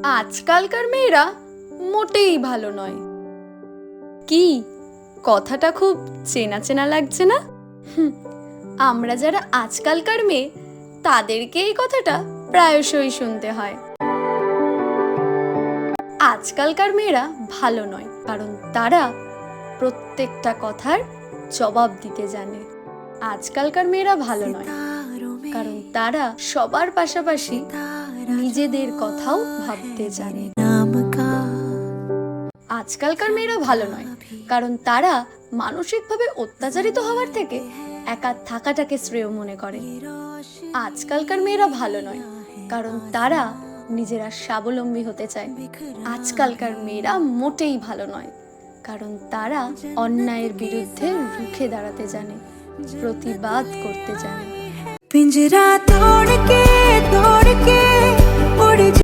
আজকালকার মেয়েরা মোটেই ভালো নয়। কি কথাটা খুব চেনা চেনা লাগছে না? আমরা যারা আজকালকার মেয়ে তাদেরকে এই কথাটা প্রায়শই শুনতে হয়। আজকালকার মেয়েরা ভালো নয় কারণ তারা প্রত্যেকটা কথার জবাব দিতে জানে। আজকালকার মেয়েরা ভালো নয় কারণ তারা সবার পাশাপাশি নিজেদের কথাও ভাবতে জানে। আজকালকার মেয়েরা ভালো নয় কারণ তারা মানসিকভাবে অত্যাচারিত হওয়ার থেকে একা থাকাটাকে শ্রেয় মনে করে। আজকালকার মেয়েরা ভালো নয় কারণ তারা নিজেরা স্বাবলম্বী হতে চায়। আজকালকার মেয়েরা মোটেই ভালো নয় কারণ তারা অন্যায়ের বিরুদ্ধে রুখে দাঁড়াতে জানে, প্রতিবাদ করতে জানে। पिंजरा तोड़ के